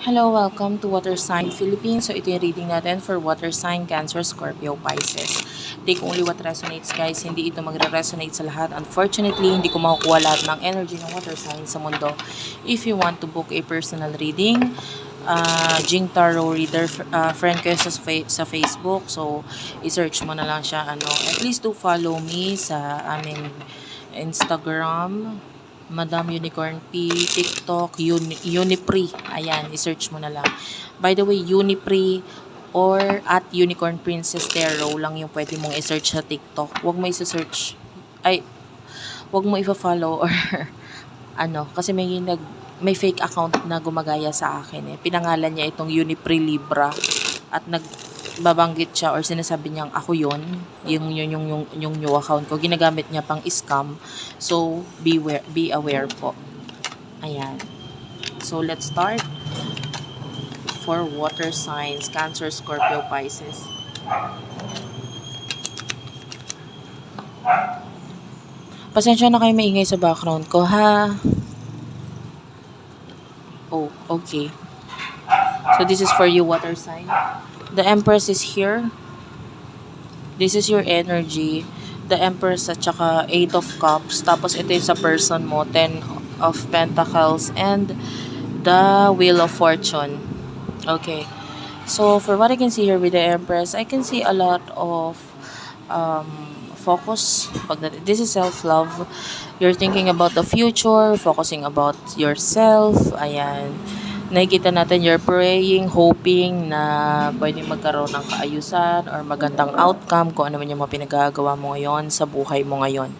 Hello, welcome to Water Sign Philippines. So ito yung reading natin for Water Sign, Cancer, Scorpio, Pisces. Take only what resonates, guys. Hindi ito magre-resonate sa lahat. Unfortunately, hindi ko makukuha lahat ng energy ng water sign sa mundo. If you want to book a personal reading, Jing Tarot Reader, friend ko sa Facebook. So, i-search mo na lang siya. At least do follow me sa aming Instagram, Madam Unicorn P, TikTok, Unipri. Ayan, i-search mo na lang. By the way, Unipri or at Unicorn Princess Tarot lang yung pwede mong i-search sa TikTok. Huwag mo i-search, huwag mo i-follow or kasi may fake account na gumagaya sa akin eh. Pinangalan niya itong Unipri Libra at nagbabanggit siya or sinasabi niyang ako yon yung new account ko. Ginagamit niya pang scam. So, be aware po. Ayan. So, let's start for water signs, Cancer, Scorpio, Pisces. Pasensya na kayo maingay sa background ko, ha? Oh, okay. So, this is for you, water sign. The Empress is here. This is your energy. The Empress at saka 8 of Cups. Tapos ito yung sa person mo, 10 of Pentacles and the Wheel of Fortune. Okay. So, for what I can see here with the Empress, I can see a lot of focus. This is self-love. You're thinking about the future, focusing about yourself. Ayan. Nakikita natin you're praying, hoping na pwedeng magkaroon ng kaayusan or magandang outcome kung ano man yung mga pinagagawa mo ngayon sa buhay mo ngayon.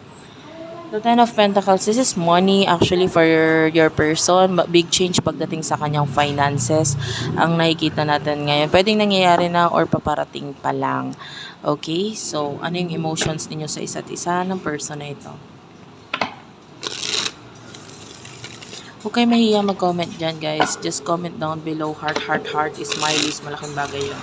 The Ten of Pentacles, this is money actually for your person. Big change pagdating sa kanyang finances ang nakikita natin ngayon. Pwedeng nangyayari na or paparating pa lang. Okay? So, ano yung emotions ninyo sa isa't isa ng person na ito? Huwag kayo mahiya mag-comment dyan, guys. Just comment down below. Heart, heart, heart, smileys. Malaking bagay yun.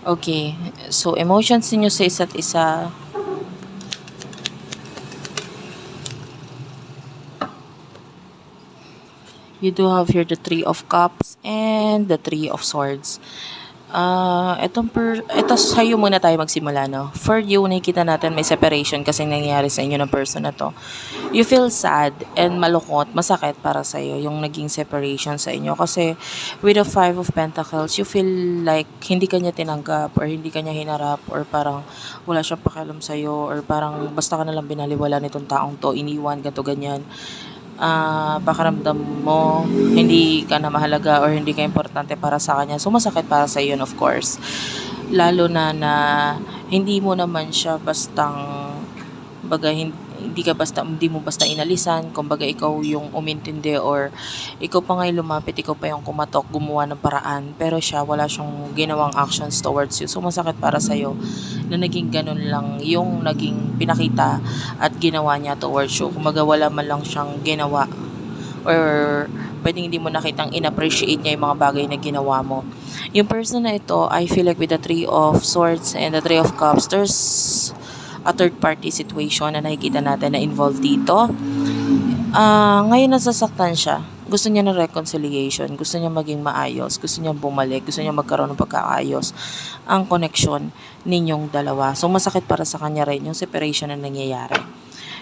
Okay. So, emotions niyo sa isa't isa. You do have here the Three of Cups and the Three of Swords. Ito sa'yo muna tayo magsimula, no? For you, nakikita natin may separation kasi nangyayari sa inyo ng person na to. You feel sad and malungkot, masakit para sa'yo yung naging separation sa inyo. Kasi with the Five of Pentacles, you feel like hindi kanya tinanggap or hindi kanya hinarap or parang wala siyang pakialam sa'yo or parang basta ka nalang binaliwala nitong taong to, iniwan, ganto ganyan. Pakiramdam mo hindi ka na mahalaga or hindi ka importante para sa kanya. So, masakit para sa yun, of course. Lalo na hindi mo naman siya bastang hindi mo basta inalisan, kumbaga ikaw yung umintindi or ikaw pa nga lumapit, ikaw pa yung kumatok, gumawa ng paraan, pero siya wala siyang ginawang actions towards you. So masakit para sa'yo na naging ganun lang yung naging pinakita at ginawa niya towards you. Kumbaga wala man lang siyang ginawa or pwedeng hindi mo nakitang in-appreciate niya yung mga bagay na ginawa mo. Yung person na ito, I feel like with the Three of Swords and the Three of Cups, there's a third party situation na nakikita natin na involved dito. Ngayon nasasaktan siya. Gusto niya ng reconciliation. Gusto niya maging maayos. Gusto niya bumalik. Gusto niya magkaroon ng pagkaayos. Ang connection ninyong dalawa. So, masakit para sa kanya rin yung separation na nangyayari.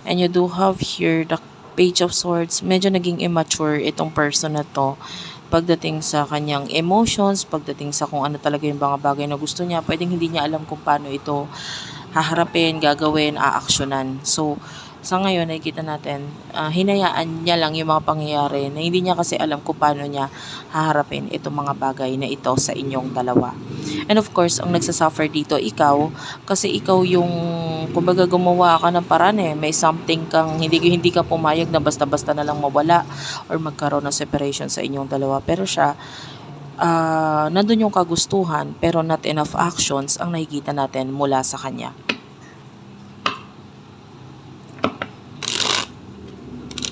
And you do have here the Page of Swords. Medyo naging immature itong person na to pagdating sa kanyang emotions, pagdating sa kung ano talaga yung mga bagay na gusto niya. Pwedeng hindi niya alam kung paano ito haharapin, gagawin, aaksyonan. So, Sa ngayon, nakikita natin, hinayaan niya lang yung mga pangyayari na hindi niya kasi alam kung paano niya haharapin itong mga bagay na ito sa inyong dalawa. And of course, ang nagsasuffer dito, ikaw, kasi ikaw yung, kumbaga gumawa ka ng paraan may something kang, hindi ka pumayag na basta-basta na lang mawala or magkaroon ng separation sa inyong dalawa. Pero siya, nandun yung kagustuhan pero not enough actions ang nakikita natin mula sa kanya.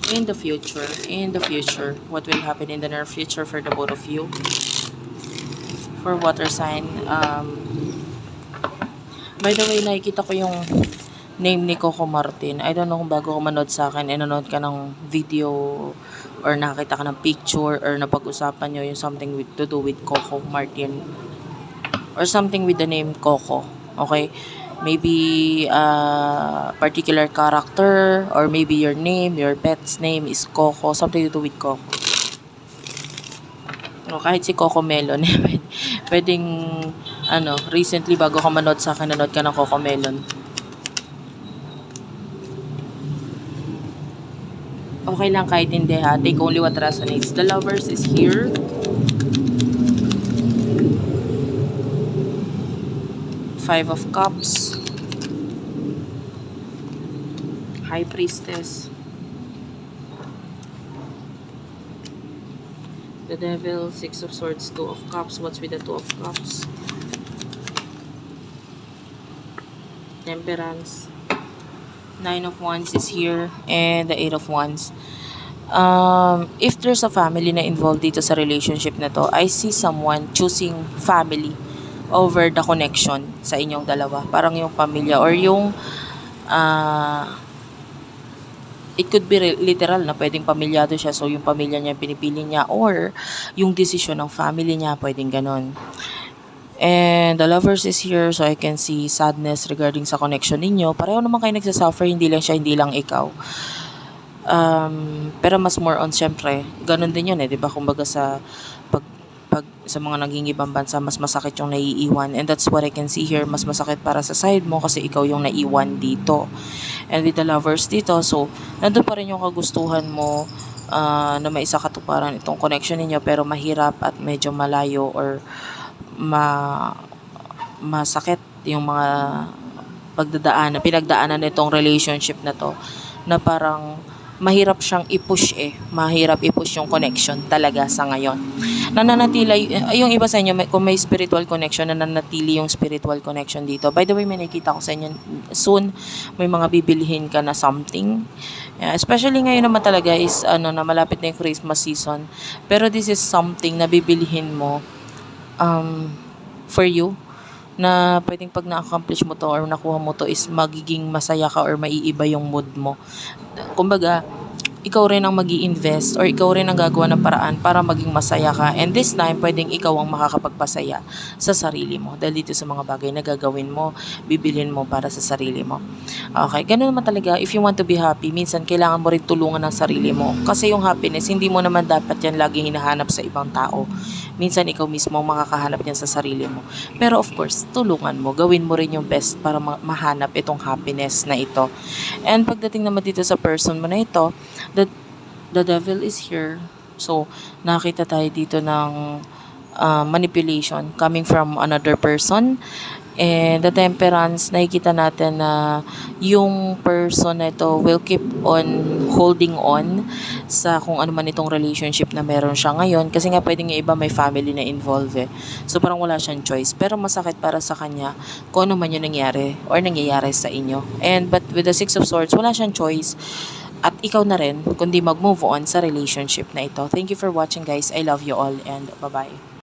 In the future, what will happen in the near future for the both of you? For water sign, by the way, nakikita ko yung name ni Coco Martin. I don't know kung bago ko manood sa akin, nanonood ka ng video or nakita ka ng picture or napag-usapan nyo yung something to do with Coco Martin or something with the name Coco. Okay? Maybe particular character or maybe your name, your pet's name is Coco, something to do with Coco. O, kahit si Coco Melon, pwedeng, recently bago ka manood sa akin, nanood ka ng Coco Melon. Okay lang kahit hindi ha, take only what resonates. The Lovers is here. Five of Cups, High Priestess, the Devil, Six of Swords, Two of Cups. What's with the Two of Cups? Temperance, Nine of Wands is here, and the Eight of Wands. If there's a family na involved dito sa relationship na to, I see someone choosing family over the connection sa inyong dalawa. Parang yung pamilya or yung it could be literal na pwedeng pamilyado siya, so yung pamilya niya pinipili niya, or yung decision ng family niya, pwedeng ganon. And the Lovers is here, so I can see sadness regarding sa connection ninyo. Pareho naman kayo nagsasuffer, hindi lang siya, hindi lang ikaw. Pero mas more on, syempre, ganon din yun diba? Kumbaga sa pag sa mga naging ibang bansa, mas masakit yung naiiwan. And that's what I can see here. Mas masakit para sa side mo kasi ikaw yung naiwan dito. And with the Lovers dito, so, nandun pa rin yung kagustuhan mo na maisakatuparan itong connection ninyo, pero mahirap at medyo malayo or masakit yung mga pinagdaanan nitong relationship na to, na parang mahirap siyang i-push mahirap i-push yung connection talaga sa ngayon. Nananatili, yung iba sa inyo, kung may spiritual connection, nananatili yung spiritual connection dito. By the way, may nakikita ko sa inyo, soon, may mga bibilihin ka na something. Yeah, especially ngayon naman talaga is, na malapit na yung Christmas season. Pero this is something na bibilihin mo, for you, na pwedeng pag na-accomplish mo to or nakuha mo to is magiging masaya ka or maiiba yung mood mo. Kumbaga, ikaw rin ang mag-i-invest or ikaw rin ang gagawa ng paraan para maging masaya ka. And this time, pwedeng ikaw ang makakapagpasaya sa sarili mo. Dahil dito sa mga bagay na gagawin mo, bibilhin mo para sa sarili mo. Okay, ganun naman talaga. If you want to be happy, minsan kailangan mo rin tulungan ng sarili mo. Kasi yung happiness, hindi mo naman dapat yan lagi hinahanap sa ibang tao. Minsan ikaw mismo makakahanap yan sa sarili mo. Pero of course, tulungan mo. Gawin mo rin yung best para mahanap itong happiness na ito. And pagdating naman dito sa person mo na ito, the Devil is here. So, nakita tayo dito ng manipulation coming from another person. And the Temperance, nakikita natin na yung person na ito will keep on holding on sa kung ano man itong relationship na meron siya ngayon. Kasi nga pwedeng yung iba may family na involved So parang wala siyang choice. Pero masakit para sa kanya kung ano man yung nangyari or nangyayari sa inyo. But with the Six of Swords, wala siyang choice. At ikaw na rin, kundi mag-move on sa relationship na ito. Thank you for watching guys. I love you all and bye-bye.